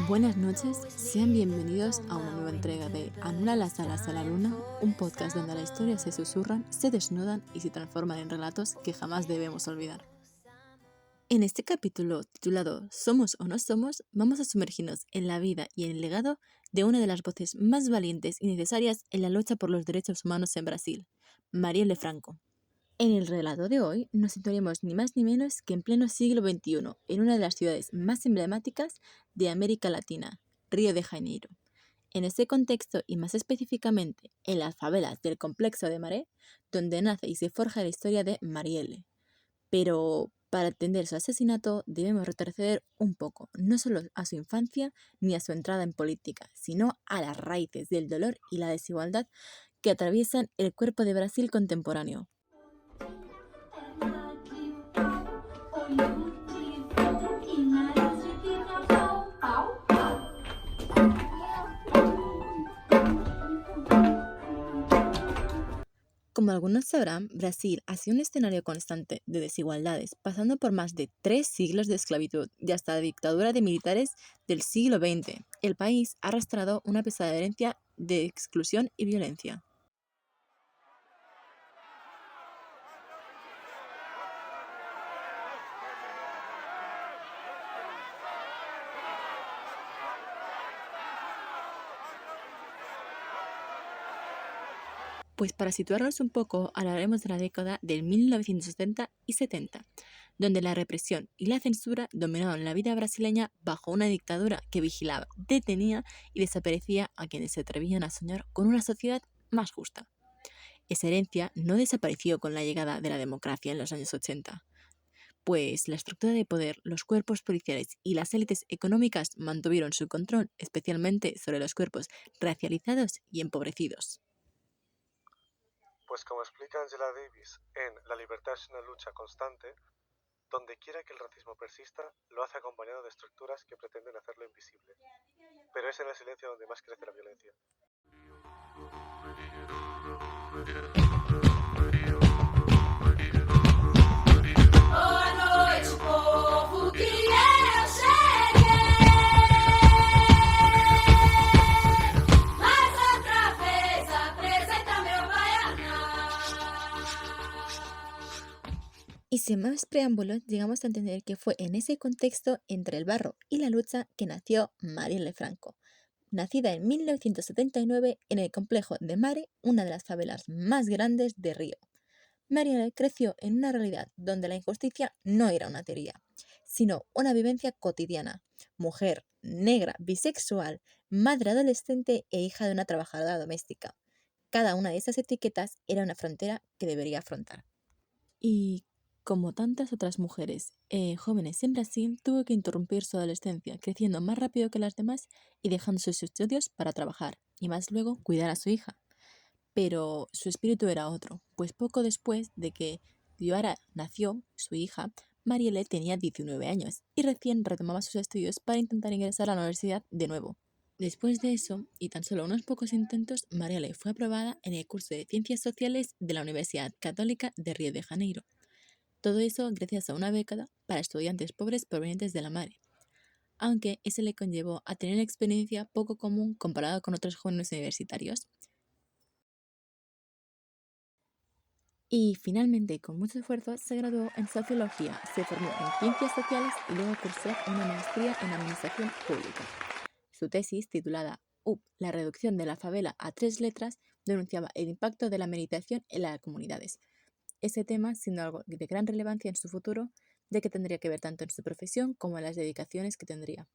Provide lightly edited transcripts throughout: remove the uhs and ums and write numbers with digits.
Buenas noches, sean bienvenidos a una nueva entrega de Anula las alas a la luna, un podcast donde las historias se susurran, se desnudan y se transforman en relatos que jamás debemos olvidar. En este capítulo titulado Somos o no somos, vamos a sumergirnos en la vida y en el legado de una de las voces más valientes y necesarias en la lucha por los derechos humanos en Brasil, Marielle Franco. En el relato de hoy nos situaremos ni más ni menos que en pleno siglo XXI, en una de las ciudades más emblemáticas de América Latina, Río de Janeiro. En este contexto y más específicamente en las favelas del complejo de Maré, donde nace y se forja la historia de Marielle. Pero para entender su asesinato debemos retroceder un poco, no solo a su infancia ni a su entrada en política, sino a las raíces del dolor y la desigualdad que atraviesan el cuerpo de Brasil contemporáneo. Como algunos sabrán, Brasil ha sido un escenario constante de desigualdades, pasando por más de 3 siglos de esclavitud y hasta la dictadura de militares del siglo XX. El país ha arrastrado una pesada herencia de exclusión y violencia. Pues para situarnos un poco, hablaremos de la década del 1970 y 70, donde la represión y la censura dominaron la vida brasileña bajo una dictadura que vigilaba, detenía y desaparecía a quienes se atrevían a soñar con una sociedad más justa. Esa herencia no desapareció con la llegada de la democracia en los años 80, pues la estructura de poder, los cuerpos policiales y las élites económicas mantuvieron su control, especialmente sobre los cuerpos racializados y empobrecidos. Pues como explica Angela Davis en La libertad es una lucha constante, donde quiera que el racismo persista, lo hace acompañado de estructuras que pretenden hacerlo invisible. Pero es en el silencio donde más crece la violencia. Boa noite, povo, que eu cheguei. Mais outra vez apresenta meu baianá. Y sin más preámbulos, llegamos a entender que fue en ese contexto entre el barro y la lucha que nació Marielle Franco. Nacida en 1979 en el complejo de Mare, una de las favelas más grandes de Río. Marielle creció en una realidad donde la injusticia no era una teoría, sino una vivencia cotidiana. Mujer, negra, bisexual, madre adolescente e hija de una trabajadora doméstica. Cada una de esas etiquetas era una frontera que debería afrontar. Y como tantas otras mujeres jóvenes en Brasil, tuvo que interrumpir su adolescencia, creciendo más rápido que las demás y dejando sus estudios para trabajar, y más luego cuidar a su hija. Pero su espíritu era otro, pues poco después de que Dioara nació, su hija, Marielle tenía 19 años y recién retomaba sus estudios para intentar ingresar a la universidad de nuevo. Después de eso, y tan solo unos pocos intentos, Marielle fue aprobada en el curso de Ciencias Sociales de la Universidad Católica de Río de Janeiro. Todo eso gracias a una beca para estudiantes pobres provenientes de la Mare, aunque eso le conllevó a tener una experiencia poco común comparada con otros jóvenes universitarios. Y finalmente, con mucho esfuerzo, se graduó en Sociología, se formó en Ciencias Sociales y luego cursó una maestría en Administración Pública. Su tesis, titulada UP, la reducción de la favela a 3 letras, denunciaba el impacto de la meditación en las comunidades. Ese tema siendo algo de gran relevancia en su futuro, ya que tendría que ver tanto en su profesión como en las dedicaciones que tendría.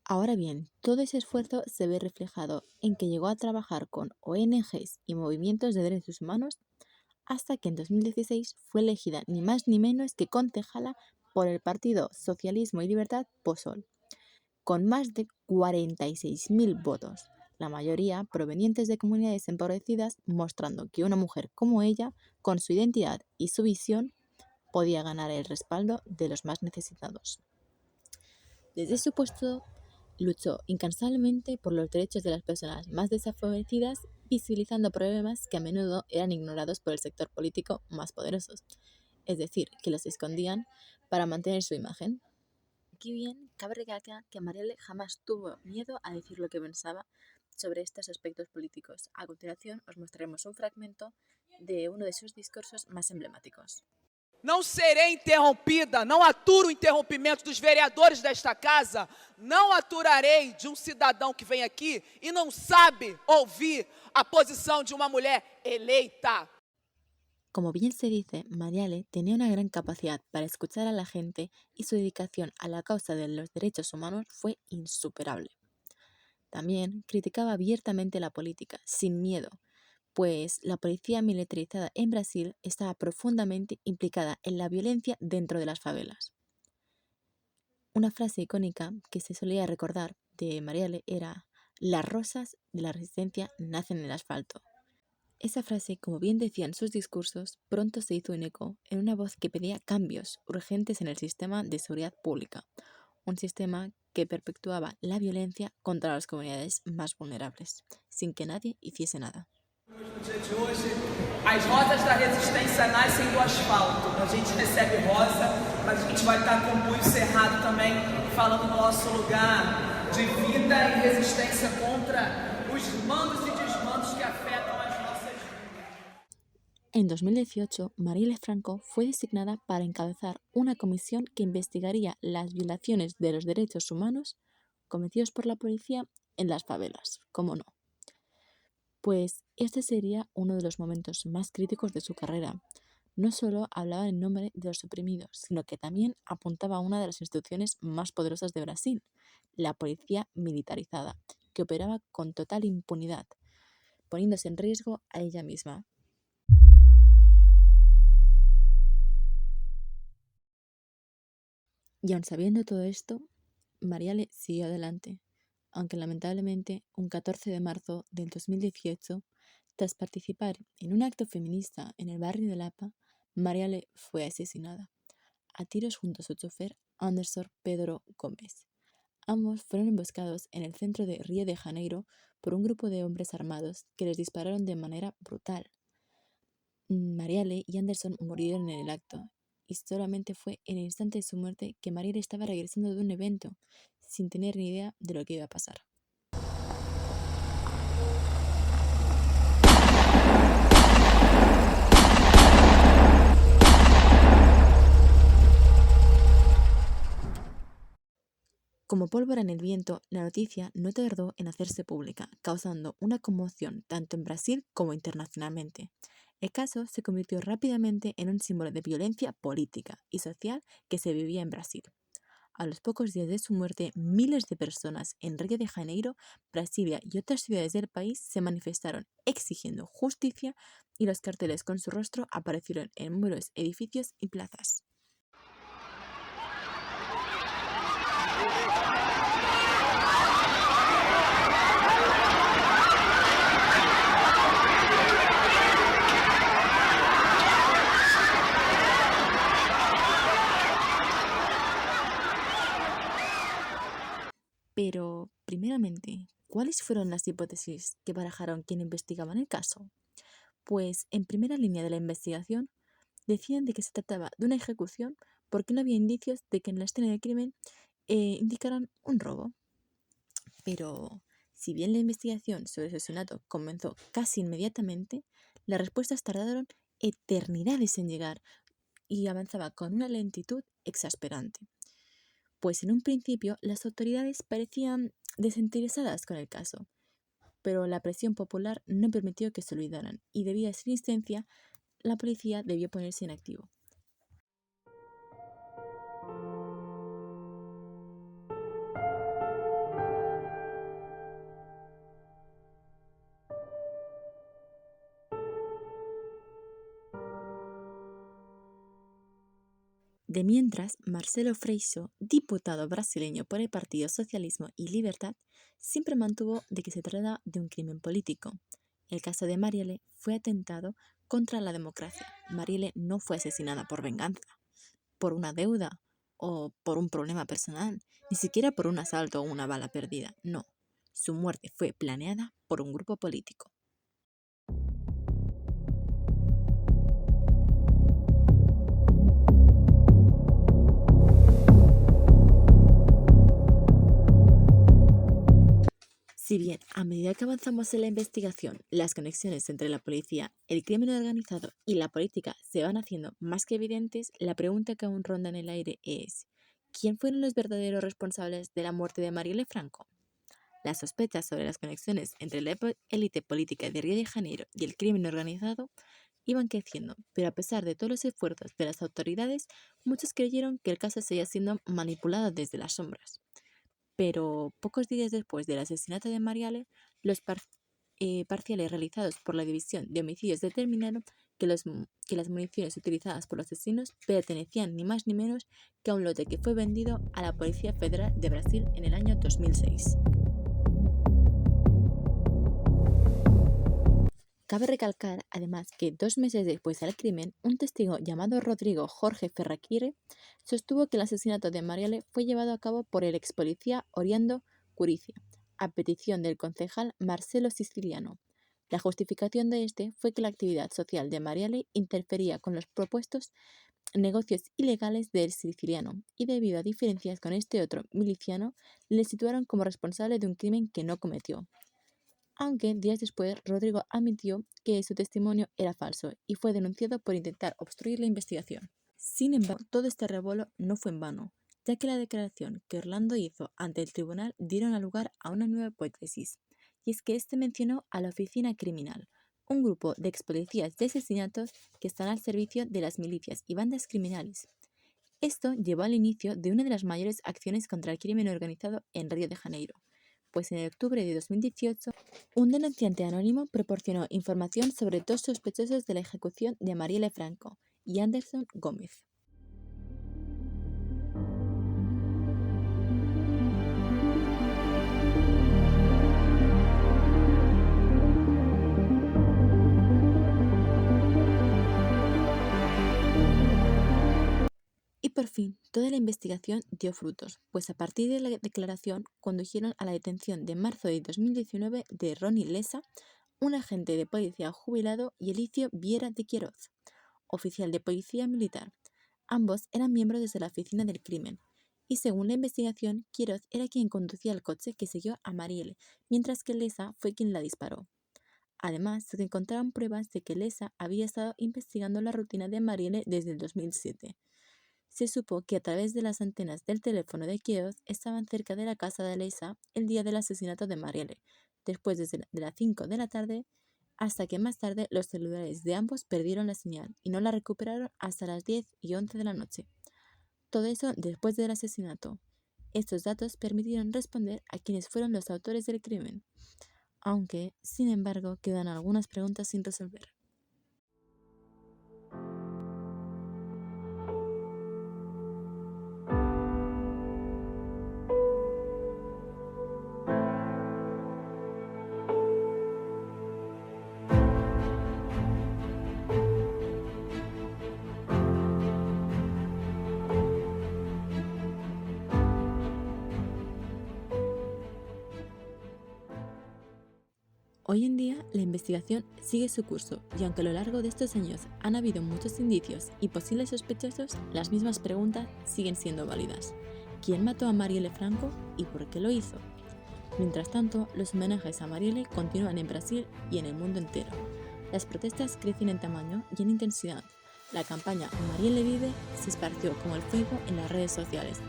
Ahora bien, todo ese esfuerzo se ve reflejado en que llegó a trabajar con ONGs y movimientos de derechos humanos hasta que en 2016 fue elegida ni más ni menos que concejala por el partido Socialismo y Libertad PSOL, con más de 46.000 votos, la mayoría provenientes de comunidades empobrecidas, mostrando que una mujer como ella, con su identidad y su visión, podía ganar el respaldo de los más necesitados. Desde su puesto, luchó incansablemente por los derechos de las personas más desfavorecidas, visibilizando problemas que a menudo eran ignorados por el sector político más poderosos, es decir, que los escondían para mantener su imagen. Aquí bien, cabe recalcar que Marielle jamás tuvo miedo a decir lo que pensaba sobre estos aspectos políticos. A continuación os mostraremos un fragmento de uno de sus discursos más emblemáticos. Não serei interrompida, não aturo o interrompimento dos vereadores desta casa, não aturarei de um cidadão que vem aqui e não sabe ouvir a posição de uma mulher eleita. Como bien se dice, Marielle tenía una gran capacidad para escuchar a la gente y su dedicación a la causa de los derechos humanos fue insuperable. También criticaba abiertamente la política, sin miedo, pues la policía militarizada en Brasil estaba profundamente implicada en la violencia dentro de las favelas. Una frase icónica que se solía recordar de Marielle era: "Las rosas de la resistencia nacen en el asfalto". Esa frase, como bien decía en sus discursos, pronto se hizo un eco en una voz que pedía cambios urgentes en el sistema de seguridad pública, un sistema que perpetuaba la violencia contra las comunidades más vulnerables, sin que nadie hiciese nada. No dia de hoje, as rosas da resistência nascem do asfalto. A gente recebe rosa, mas a gente vai estar com o punho cerrado também, falando no nosso lugar de vida e resistência contra os mandos e desmandos que afetam as nossas vidas. En 2018, Marielle Franco fue designada para encabezar una comisión que investigaría las violaciones de los derechos humanos cometidos por la policía en las favelas, ¿cómo no? Pues este sería uno de los momentos más críticos de su carrera. No solo hablaba en nombre de los oprimidos, sino que también apuntaba a una de las instituciones más poderosas de Brasil, la policía militarizada, que operaba con total impunidad, poniéndose en riesgo a ella misma. Y aun sabiendo todo esto, Marielle siguió adelante, aunque lamentablemente un 14 de marzo del 2018, tras participar en un acto feminista en el barrio de Lapa, Marielle fue asesinada a tiros junto a su chofer Anderson Pedro Gómez. Ambos fueron emboscados en el centro de Río de Janeiro por un grupo de hombres armados que les dispararon de manera brutal. Marielle y Anderson murieron en el acto, y solamente fue en el instante de su muerte que Marielle estaba regresando de un evento, sin tener ni idea de lo que iba a pasar. Como pólvora en el viento, la noticia no tardó en hacerse pública, causando una conmoción tanto en Brasil como internacionalmente. El caso se convirtió rápidamente en un símbolo de violencia política y social que se vivía en Brasil. A los pocos días de su muerte, miles de personas en Río de Janeiro, Brasilia y otras ciudades del país se manifestaron exigiendo justicia, y los carteles con su rostro aparecieron en muros, edificios y plazas. Pero, primeramente, ¿cuáles fueron las hipótesis que barajaron quienes investigaban el caso? Pues, en primera línea de la investigación, decían de que se trataba de una ejecución porque no había indicios de que en la escena del crimen indicaran un robo. Pero, si bien la investigación sobre el asesinato comenzó casi inmediatamente, las respuestas tardaron eternidades en llegar y avanzaba con una lentitud exasperante. Pues en un principio las autoridades parecían desinteresadas con el caso, pero la presión popular no permitió que se olvidaran, y debido a esa insistencia, la policía debió ponerse en activo. De mientras, Marcelo Freixo, diputado brasileño por el Partido Socialismo y Libertad, siempre mantuvo de que se trata de un crimen político. El caso de Marielle fue atentado contra la democracia. Marielle no fue asesinada por venganza, por una deuda o por un problema personal, ni siquiera por un asalto o una bala perdida, no. Su muerte fue planeada por un grupo político. Si bien a medida que avanzamos en la investigación, las conexiones entre la policía, el crimen organizado y la política se van haciendo más que evidentes, la pregunta que aún ronda en el aire es: ¿quién fueron los verdaderos responsables de la muerte de Marielle Franco? Las sospechas sobre las conexiones entre la élite política de Río de Janeiro y el crimen organizado iban creciendo, pero a pesar de todos los esfuerzos de las autoridades, muchos creyeron que el caso seguía siendo manipulado desde las sombras. Pero pocos días después del asesinato de Marielle, los parciales realizados por la División de Homicidios determinaron que las municiones utilizadas por los asesinos pertenecían ni más ni menos que a un lote que fue vendido a la Policía Federal de Brasil en el año 2006. Cabe recalcar, además, que 2 meses después del crimen, un testigo llamado Rodrigo Jorge Ferraquire sostuvo que el asesinato de Marielle fue llevado a cabo por el ex policía Oriando Curicia, a petición del concejal Marcelo Siciliano. La justificación de este fue que la actividad social de Marielle interfería con los propuestos negocios ilegales del siciliano, y debido a diferencias con este otro miliciano, le situaron como responsable de un crimen que no cometió. Aunque días después Rodrigo admitió que su testimonio era falso y fue denunciado por intentar obstruir la investigación. Sin embargo, todo este revuelo no fue en vano, ya que la declaración que Orlando hizo ante el tribunal dieron lugar a una nueva hipótesis, y es que este mencionó a la Oficina Criminal, un grupo de expolicías de asesinatos que están al servicio de las milicias y bandas criminales. Esto llevó al inicio de una de las mayores acciones contra el crimen organizado en Río de Janeiro, pues en octubre de 2018, un denunciante anónimo proporcionó información sobre 2 sospechosos de la ejecución de Marielle Franco y Anderson Gómez. Y por fin, toda la investigación dio frutos, pues a partir de la declaración condujeron a la detención de marzo de 2019 de Ronnie Lessa, un agente de policía jubilado, y Elicio Viera de Quiroz, oficial de policía militar. Ambos eran miembros de la oficina del crimen, y según la investigación, Quiroz era quien conducía el coche que siguió a Marielle, mientras que Lessa fue quien la disparó. Además, se encontraron pruebas de que Lessa había estado investigando la rutina de Marielle desde el 2007. Se supo que a través de las antenas del teléfono de Quiroz estaban cerca de la casa de Lessa el día del asesinato de Marielle, después de las 5 de la tarde, hasta que más tarde los celulares de ambos perdieron la señal y no la recuperaron hasta las 10 y 11 de la noche. Todo eso después del asesinato. Estos datos permitieron responder a quienes fueron los autores del crimen, aunque, sin embargo, quedan algunas preguntas sin resolver. Hoy en día, la investigación sigue su curso, y aunque a lo largo de estos años han habido muchos indicios y posibles sospechosos, las mismas preguntas siguen siendo válidas. ¿Quién mató a Marielle Franco y por qué lo hizo? Mientras tanto, los homenajes a Marielle continúan en Brasil y en el mundo entero. Las protestas crecen en tamaño y en intensidad. La campaña Marielle vive se esparció como el fuego en las redes sociales.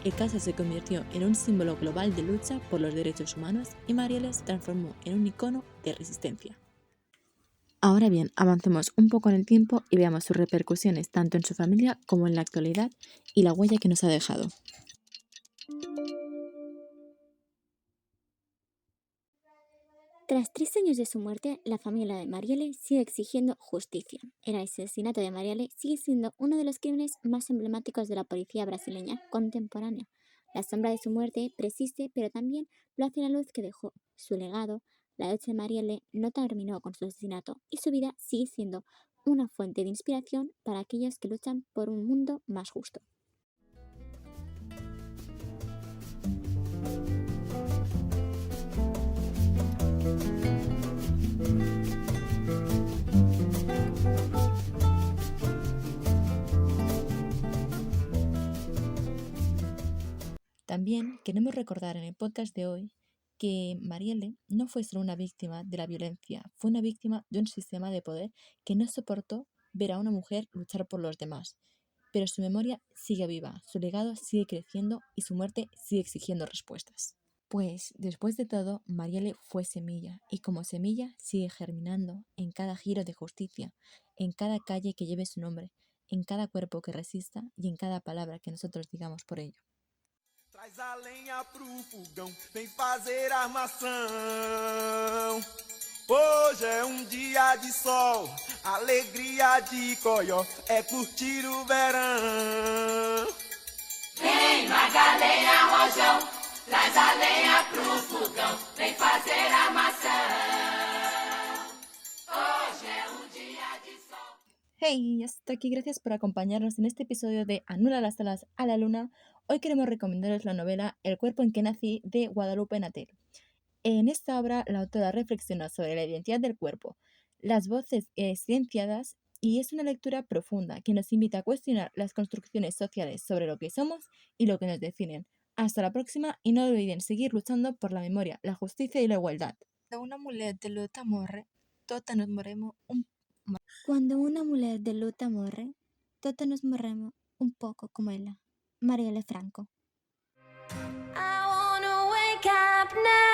El caso se convirtió en un símbolo global de lucha por los derechos humanos y Marielle se transformó en un icono de resistencia. Ahora bien, avancemos un poco en el tiempo y veamos sus repercusiones tanto en su familia como en la actualidad y la huella que nos ha dejado. Tras 3 años de su muerte, la familia de Marielle sigue exigiendo justicia. El asesinato de Marielle sigue siendo uno de los crímenes más emblemáticos de la policía brasileña contemporánea. La sombra de su muerte persiste, pero también lo hace la luz que dejó. Su legado, la lucha de Marielle, no terminó con su asesinato, y su vida sigue siendo una fuente de inspiración para aquellos que luchan por un mundo más justo. También queremos recordar en el podcast de hoy que Marielle no fue solo una víctima de la violencia, fue una víctima de un sistema de poder que no soportó ver a una mujer luchar por los demás. Pero su memoria sigue viva, su legado sigue creciendo y su muerte sigue exigiendo respuestas. Pues después de todo, Marielle fue semilla y como semilla sigue germinando en cada giro de justicia, en cada calle que lleve su nombre, en cada cuerpo que resista y en cada palabra que nosotros digamos por ello. Traz a lenha pro fogão, vem fazer armação. Hoje é dia de sol, alegria de coió, é curtir o verão. Vem, Magalhães, rojão, traz a lenha pro fogão, vem fazer armação. Hoje é dia de sol. Hey, hasta aquí, gracias por acompañarnos en este episodio de Anula las alas a la luna. Hoy queremos recomendaros la novela El cuerpo en que nací de Guadalupe Natel. En esta obra, la autora reflexiona sobre la identidad del cuerpo, las voces silenciadas y es una lectura profunda que nos invita a cuestionar las construcciones sociales sobre lo que somos y lo que nos definen. Hasta la próxima y no olviden seguir luchando por la memoria, la justicia y la igualdad. Una mujer de luta morre, totes nos morremos un Cuando una mujer de luta morre, todos nos morremos un poco como ella. Marielle Franco. I wanna wake up now.